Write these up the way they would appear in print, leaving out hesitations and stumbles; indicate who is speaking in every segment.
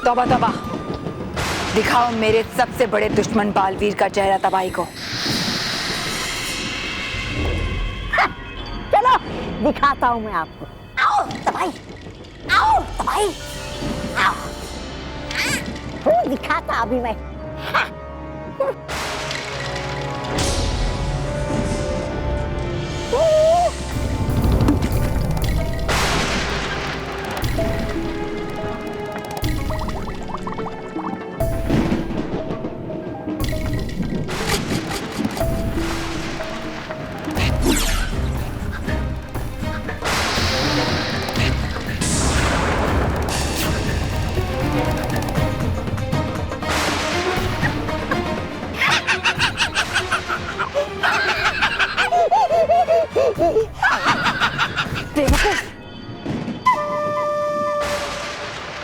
Speaker 1: तौबा तौबा, दिखाओ मेरे सबसे बड़े दुश्मन बालवीर का चेहरा तबाही को।
Speaker 2: चलो दिखाता हूँ मैं आपको। आओ तबाही, आओ तबाही, आओ। दिखाता अभी मैं।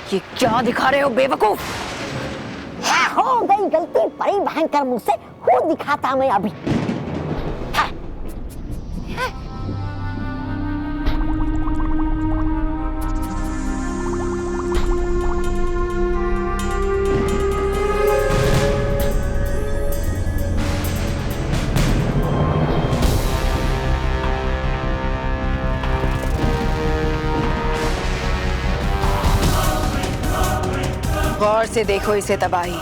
Speaker 1: ये क्या दिखा रहे हो बेवकूफ?
Speaker 2: हो गई गलती बड़ी भयंकर मुझसे, वो दिखाता मैं अभी।
Speaker 1: गौर से देखो इसे तबाही,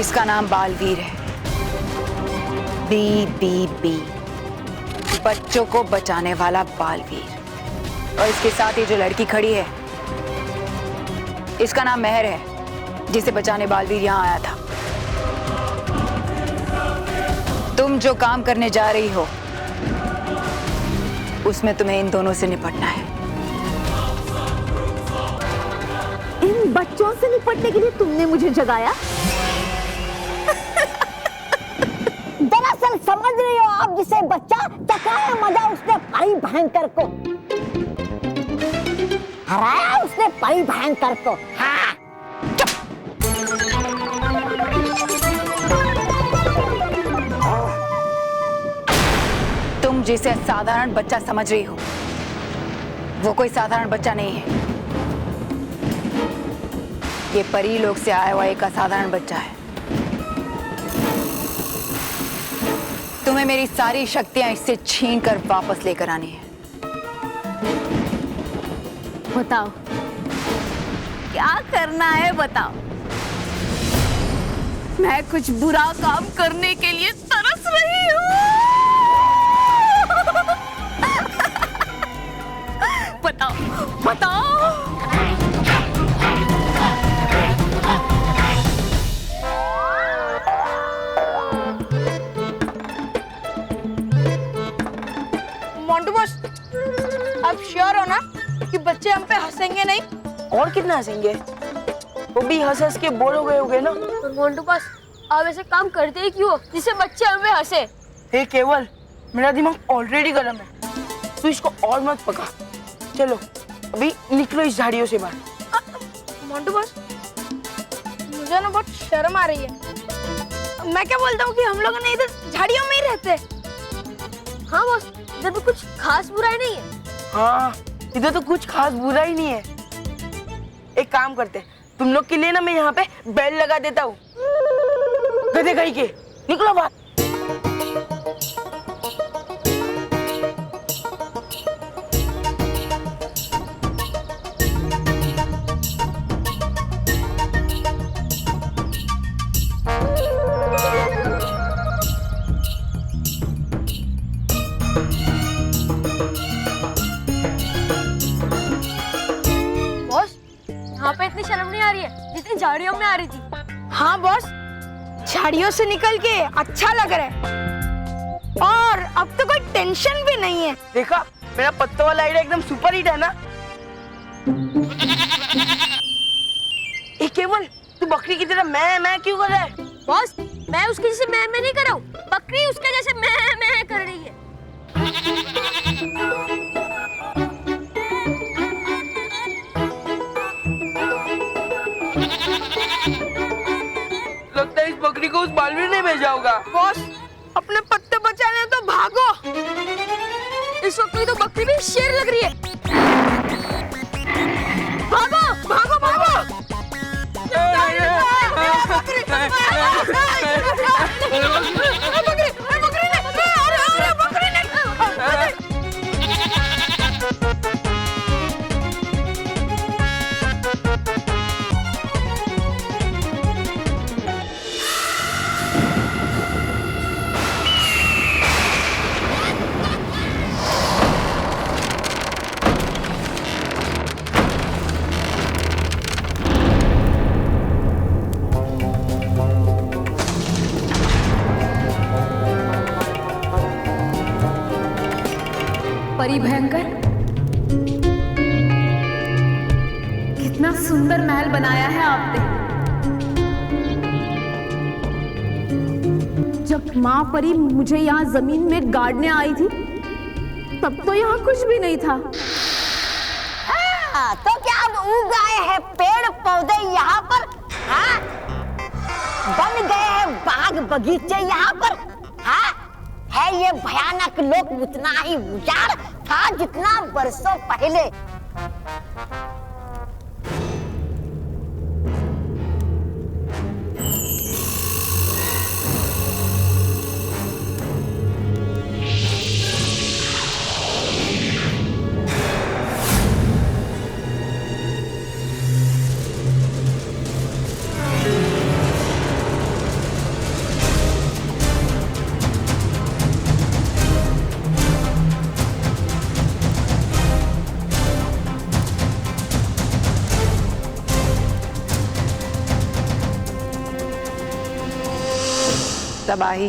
Speaker 1: इसका नाम बालवीर है। BBB, बच्चों को बचाने वाला बालवीर। और इसके साथ ही जो लड़की खड़ी है, इसका नाम मेहर है, जिसे बचाने बालवीर यहाँ आया था। तुम जो काम करने जा रही हो, उसमें तुम्हें इन दोनों से निपटना है।
Speaker 2: इन बच्चों से निपटने के लिए तुमने मुझे जगाया? दरअसल समझ रही हो आप, जिसे बच्चा चकाया मजा उसने परी भयंकर को, हराया उसने परी भयंकर को। हाँ
Speaker 1: तुम जिसे साधारण बच्चा समझ रही हो, वो कोई साधारण बच्चा नहीं है। ये परी लोक से आया हुआ एक असाधारण बच्चा है। तुम्हें मेरी सारी शक्तियां इससे छीन कर वापस लेकर आनी है।
Speaker 3: बताओ क्या करना है, बताओ। मैं कुछ बुरा काम करने के लिए तरस रही हूँ। बताओ बताओ।
Speaker 4: मोंटू बॉस, आप श्योर हो ना कि बच्चे हम पे हंसेंगे नहीं?
Speaker 5: और कितना हंसेंगे, वो भी हंस हंस के बोर हो गए होंगे ना।
Speaker 4: तो मोंटू बॉस, आप ऐसे काम करते ही क्यों जिससे बच्चे हम पे हंसे?
Speaker 5: हे केवल, मेरा दिमाग ऑलरेडी गर्म है, तू इसको और मत पका। चलो अभी निकलो इस झाड़ियों से बाहर।
Speaker 4: मोंटू बॉस, मुझे ना बहुत शर्म आ रही है। मैं क्या बोलता हूँ कि हम लोग ना इधर झाड़ियों में ही रहते। हाँ बॉस, इधर तो कुछ खास बुराई नहीं है।
Speaker 5: हाँ, इधर तो कुछ खास बुरा ही नहीं है। एक काम करते, तुम लोग के लिए ना मैं यहाँ पे बेल लगा देता हूँ। गधे कहीं के, निकलो बाहर।
Speaker 4: यहाँ पे इतनी शर्म नहीं आ रही है जितनी झाड़ियों में आ रही थी। हाँ बॉस, झाड़ियों से निकल के अच्छा लग रहा है और अब तो कोई टेंशन भी नहीं है।
Speaker 5: देखा, मेरा पत्तों वाला आइडिया एकदम सुपर हिट है ना। ए केवल, तू बकरी की तरह मैं क्यों कर रहा है?
Speaker 4: बॉस, मैं उसके जैसे मैं नहीं कर रहा हूँ, बकरी उसके जैसे मैं कर रही है।
Speaker 5: लगता है इस बकरी को उस बालवीर ने भेजा होगा।
Speaker 4: बॉस, अपने पत्ते बचाने तो भागो। इस वक्त तो बकरी भी शेर लग रही है। भागो भागो भागो।
Speaker 3: परी भयंकर, कितना सुंदर महल बनाया है आपने। जब माँ परी मुझे यहाँ जमीन में गाड़ने आई थी तब तो यहाँ कुछ भी नहीं था।
Speaker 2: हाँ, तो क्या अब उग गए हैं पेड़ पौधे यहाँ पर? हाँ? बन गए हैं बाग बगीचे यहाँ पर? हाँ? है ये भयानक लोक उतना ही उजाड़ था जितना बरसों पहले।
Speaker 1: तबाही।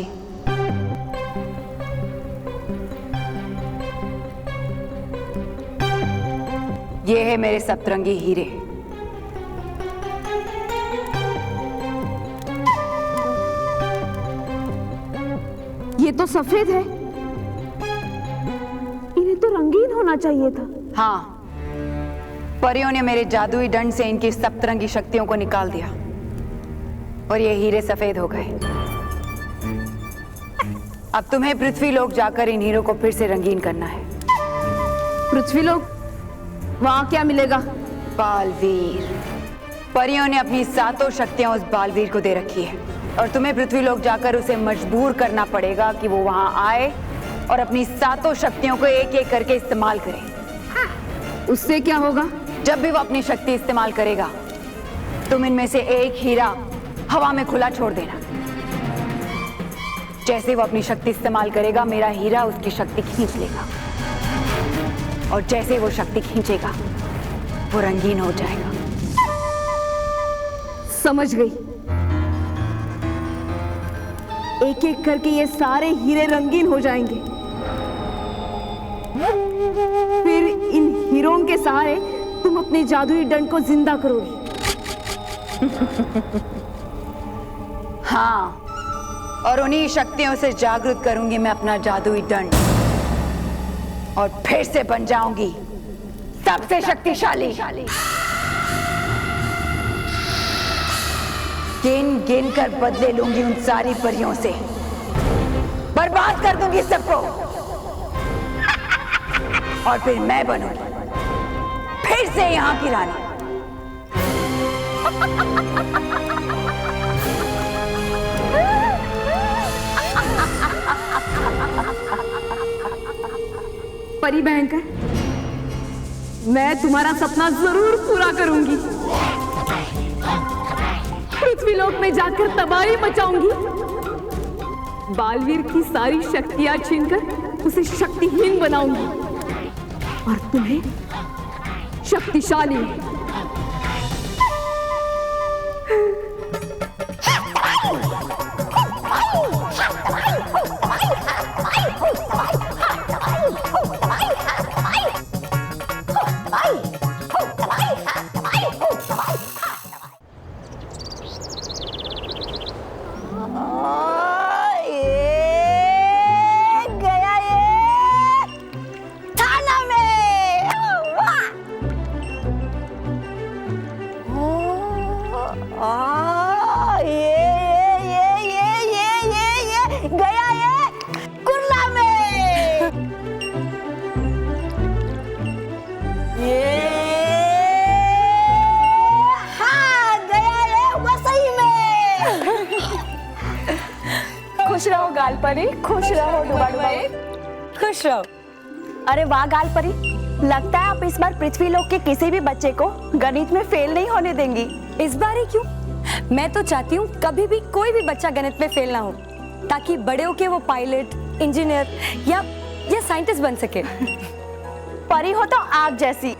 Speaker 1: ये है मेरे सतरंगी हीरे।
Speaker 3: ये तो सफेद है, इन्हें तो रंगीन होना चाहिए था।
Speaker 1: हाँ, परियों ने मेरे जादुई दंड से इनकी सतरंगी शक्तियों को निकाल दिया और ये हीरे सफेद हो गए। अब तुम्हें पृथ्वीलोक जाकर इन हीरों को फिर से रंगीन करना है।
Speaker 3: पृथ्वीलोक, वहां क्या मिलेगा?
Speaker 1: बालवीर। परियों ने अपनी 7 शक्तियां उस बालवीर को दे रखी है और तुम्हें पृथ्वीलोक जाकर उसे मजबूर करना पड़ेगा कि वो वहां आए और अपनी 7 शक्तियों को एक एक करके इस्तेमाल करे।
Speaker 3: उससे क्या होगा?
Speaker 1: जब भी वो अपनी शक्ति इस्तेमाल करेगा, तुम इनमें से एक हीरा हवा में खुला छोड़ देना। जैसे वो अपनी शक्ति इस्तेमाल करेगा, मेरा हीरा उसकी शक्ति खींच लेगा और जैसे वो शक्ति खींचेगा, वो रंगीन हो जाएगा।
Speaker 3: समझ गई। एक एक करके ये सारे हीरे रंगीन हो जाएंगे। फिर इन हीरों के सहारे तुम अपने जादुई दंड को जिंदा करोगी।
Speaker 1: हाँ, और उन्हीं शक्तियों से जागृत करूंगी मैं अपना जादुई दंड और फिर से बन जाऊंगी सबसे शक्तिशाली। गिन गिन कर बदले लूंगी उन सारी परियों से, बर्बाद कर दूंगी सबको और फिर मैं बनूंगी फिर से यहाँ की रानी।
Speaker 3: परी भयंकर, मैं तुम्हारा सपना जरूर पूरा करूंगी। पृथ्वीलोक में जाकर तबाही मचाऊंगी। बालवीर की सारी शक्तियां छीनकर उसे शक्तिहीन बनाऊंगी और तुम्हें शक्तिशाली। परी, खुश रहो डुबा।
Speaker 6: खुश रहो।
Speaker 3: अरे वाह गाल परी, लगता है आप इस बार पृथ्वी लोक के किसी भी बच्चे को गणित में फेल नहीं होने देंगी।
Speaker 6: इस बार ही क्यों? मैं तो चाहती हूँ कभी भी कोई भी बच्चा गणित में फेल ना हो, ताकि बड़े होके वो पायलट, इंजीनियर या साइंटिस्ट बन सके।
Speaker 3: परी हो तो आप जैसी।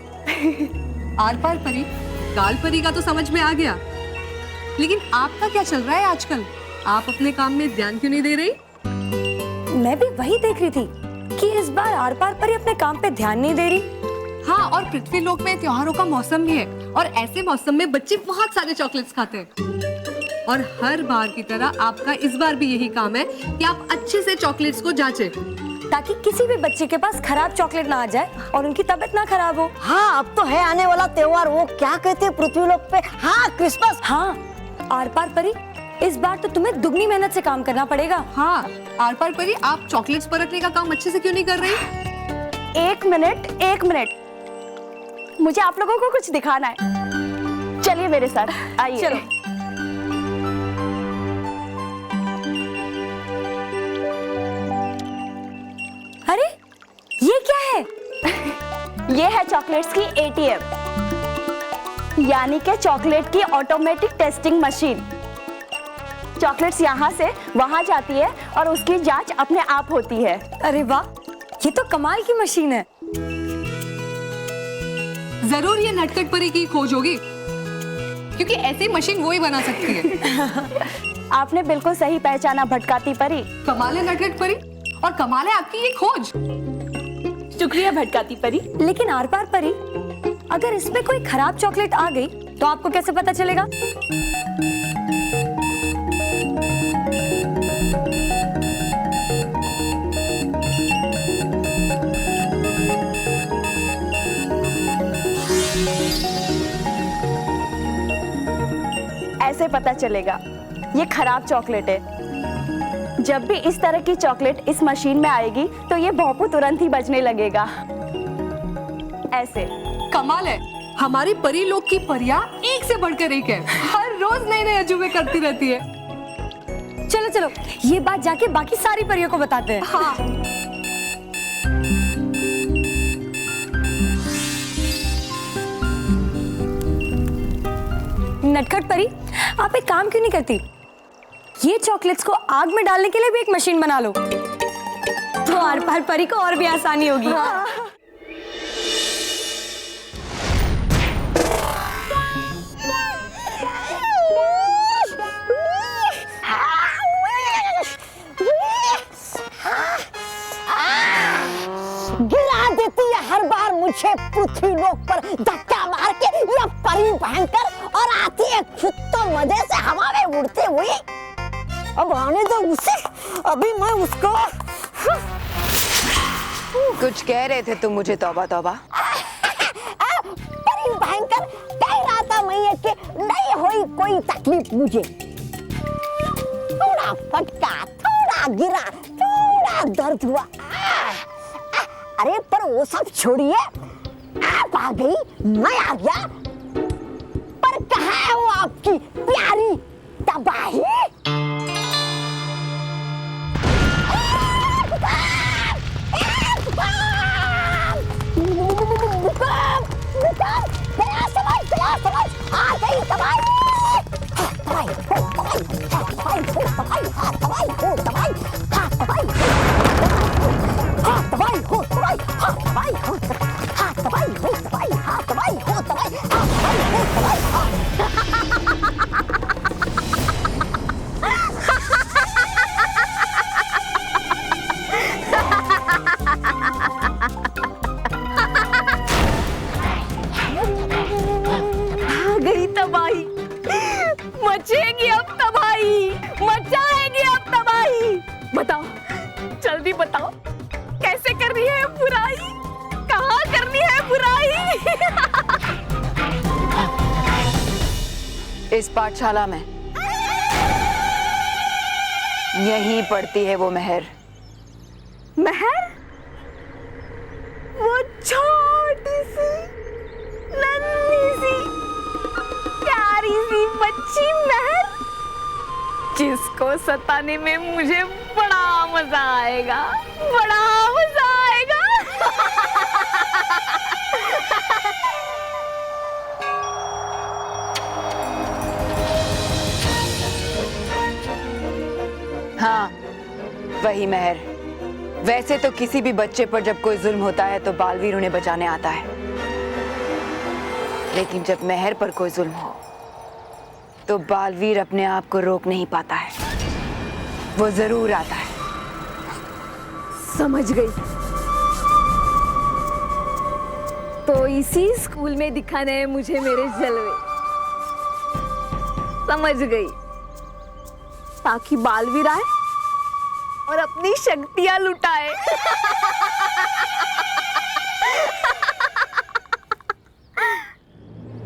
Speaker 7: आर पार परी, गाल परी का तो समझ में आ गया, लेकिन आपका क्या चल रहा है आजकल? आप अपने काम में ध्यान क्यों नहीं दे रही?
Speaker 6: मैं भी वही देख रही थी कि इस बार आर पार परी अपने काम पे ध्यान नहीं दे रही।
Speaker 7: हाँ, और पृथ्वी लोक में त्योहारों का मौसम भी है, और ऐसे मौसम में बच्चे बहुत सारे चॉकलेट्स खाते हैं। और हर बार की तरह आपका इस बार भी यही काम है कि आप अच्छे से चॉकलेट्स को जांचें,
Speaker 6: ताकि किसी भी बच्चे के पास खराब चॉकलेट ना आ जाए और उनकी तबीयत ना खराब हो।
Speaker 2: हाँ, अब तो है आने वाला त्योहार, वो क्या कहते हैं पृथ्वी लोक पे? हाँ, क्रिसमस।
Speaker 6: हाँ, आर पार परी, इस बार तो तुम्हें दुगनी मेहनत से काम करना पड़ेगा।
Speaker 7: हाँ, आर पार परी, आप चॉकलेट्स परखने का काम अच्छे से क्यों नहीं कर रही?
Speaker 3: एक मिनट, मुझे आप लोगों को कुछ दिखाना है। चलिए मेरे साथ, आइए।
Speaker 6: चलो। अरे ये क्या है?
Speaker 3: ये है चॉकलेट्स की ATM, यानी कि चॉकलेट की ऑटोमेटिक टेस्टिंग मशीन। चॉकलेट्स यहाँ से वहाँ जाती है और उसकी जांच अपने आप होती है।
Speaker 6: अरे वाह, ये तो कमाल की मशीन है।
Speaker 7: जरूर ये नटखट परी की खोज होगी, क्योंकि ऐसी मशीन वो ही बना सकती है।
Speaker 3: आपने बिल्कुल सही पहचाना भटकाती परी।
Speaker 7: कमाल है नटखट परी, और कमाल है आपकी ये खोज।
Speaker 3: शुक्रिया भटकाती परी।
Speaker 6: लेकिन आर पार परी, अगर इसमें कोई खराब चॉकलेट आ गई तो आपको कैसे पता चलेगा?
Speaker 3: ऐसे पता चलेगा ये खराब चॉकलेट है। जब भी इस तरह की चॉकलेट इस मशीन में आएगी तो ये भौंपू तुरंत ही बजने लगेगा, ऐसे।
Speaker 7: कमाल है, हमारी परी लोग की परियां एक से बढ़कर एक है, हर रोज नए नए अजूबे करती रहती है।
Speaker 6: चलो चलो, ये बात जाके बाकी सारी परियों को बताते हैं।
Speaker 7: हाँ।
Speaker 6: नटखट परी, आप एक काम क्यों नहीं करती? ये चॉकलेट्स को आग में डालने के लिए भी एक मशीन बना लो, तो आर पार परी को और भी आसानी होगी।
Speaker 3: हाँ।
Speaker 2: गिरा देती है हर बार मुझे पृथ्वी लोक पर धक्का मार के या परी पहनकर, और आती है खुद तो मजे से हवा में उड़ते हुए। अब आने दो उसे, अभी मैं उसको।
Speaker 1: कुछ कह रहे थे तुम मुझे? तौबा तौबा।
Speaker 2: परी पहनकर कह रहा था मैं कि नहीं हुई कोई तकलीफ मुझे। थोड़ा फटका, थोड़ा गिरा, थोड़ा दर्द हुआ। अरे पर वो सब छोड़िए, आप आ गई, मैं आ गया, पर कहाँ है वो आपकी प्यारी तबाही? आ गई तबाही।
Speaker 3: मचेगी अब तबाही, मचाएगी अब तबाही। बताओ, जल्दी बताओ, कैसे करनी है बुराई, कहाँ करनी है बुराई?
Speaker 1: इस पाठशाला में यहीं पढ़ती है वो महर।
Speaker 3: महर? वो छोटी सी, नन्ही सी, प्यारी सी बच्ची महर, इसको सताने में मुझे बड़ा मजा आएगा, बड़ा मजा आएगा।
Speaker 1: हाँ, वही मेहर। वैसे तो किसी भी बच्चे पर जब कोई जुल्म होता है तो बालवीर उन्हें बचाने आता है, लेकिन जब मेहर पर कोई जुल्म हो तो बालवीर अपने आप को रोक नहीं पाता है, वो जरूर आता है।
Speaker 3: समझ गई। तो इसी स्कूल में दिखाने हैं मुझे मेरे जलवे। समझ गई। ताकि बालवीर आए और अपनी शक्तियां लुटाए।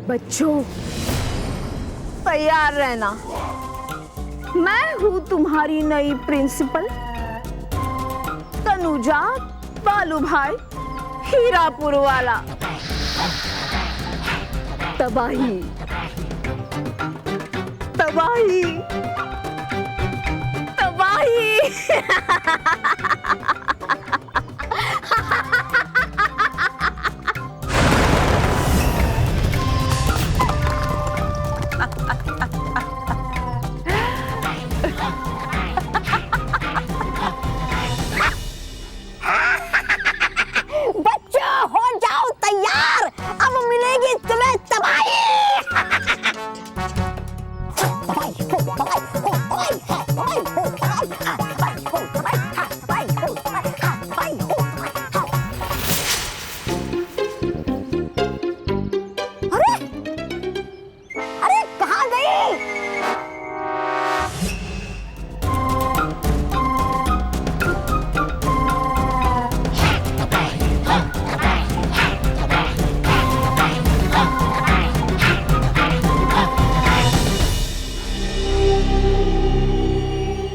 Speaker 3: बच्चों, तैयार रहना। मैं हूँ तुम्हारी नई प्रिंसिपल तनुजा बालू भाई हीरापुर वाला। तबाही तबाही तबाही।
Speaker 2: बच्चों हो जाओ तैयार, अब मिलेगी तुम्हें तबाही। अरे अरे कहाँ गई?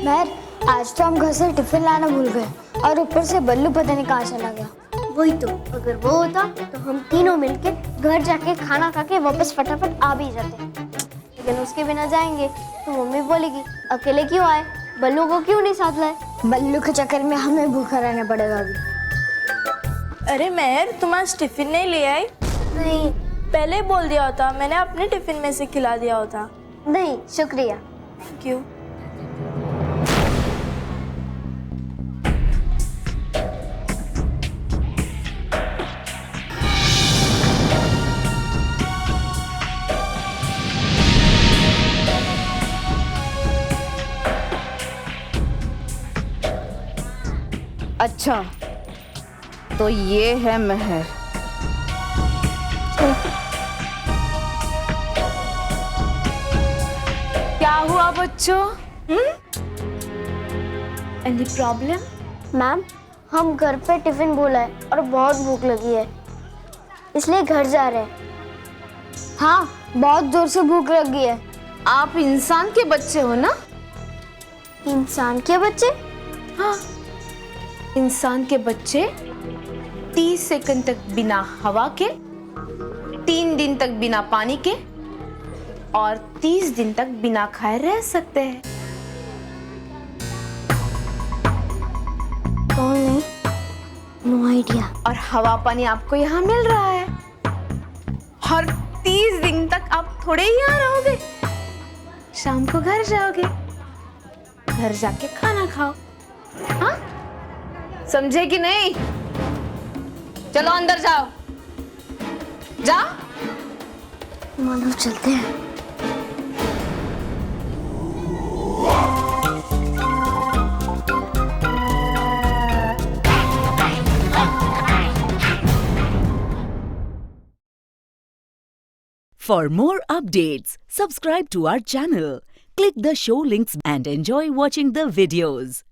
Speaker 8: महर, आज तो हम घर से टिफिन लाना भूल गए और ऊपर से बल्लू पता नहीं कहाँ चला गया।
Speaker 9: वही तो, अगर वो होता तो हम तीनों मिलके घर जाके खाना खा के वापस फटाफट आ भी जाते। लेकिन उसके बिना जाएंगे तो मम्मी बोलेगी अकेले क्यों आए, बल्लू को क्यों नहीं साथ लाए।
Speaker 8: बल्लू के चक्कर में हमें भूखा रहना पड़ेगा अभी।
Speaker 4: अरे मेहर, तुम आज टिफिन नहीं ले आई?
Speaker 9: नहीं
Speaker 4: पहले बोल दिया होता, मैंने अपने टिफिन में से खिला दिया होता।
Speaker 9: नहीं, शुक्रिया।
Speaker 4: Thank you.
Speaker 1: अच्छा, तो ये है मेहर।
Speaker 3: क्या हुआ बच्चों?
Speaker 9: Any problem? मैम, हम घर पे टिफिन भूला है और बहुत भूख लगी है, इसलिए घर जा रहे हैं।
Speaker 8: हाँ, बहुत जोर से भूख लगी है।
Speaker 3: आप इंसान के बच्चे हो ना?
Speaker 9: इंसान के बच्चे?
Speaker 3: हाँ, इंसान के बच्चे 30 सेकंड तक बिना हवा के, 3 दिन तक बिना पानी के और 30 दिन तक बिना खाए रह सकते हैं।
Speaker 9: कौन नहीं? No idea.
Speaker 3: और हवा पानी आपको यहाँ मिल रहा है और 30 दिन तक आप थोड़े ही यहाँ रहोगे। शाम को घर जाओगे, घर जाके खाना खाओ। हाँ, समझे कि नहीं? चलो अंदर जाओ, जाओ।
Speaker 9: मानो चलते हैं।
Speaker 10: For more updates, subscribe to our channel, click the show links and enjoy watching the videos.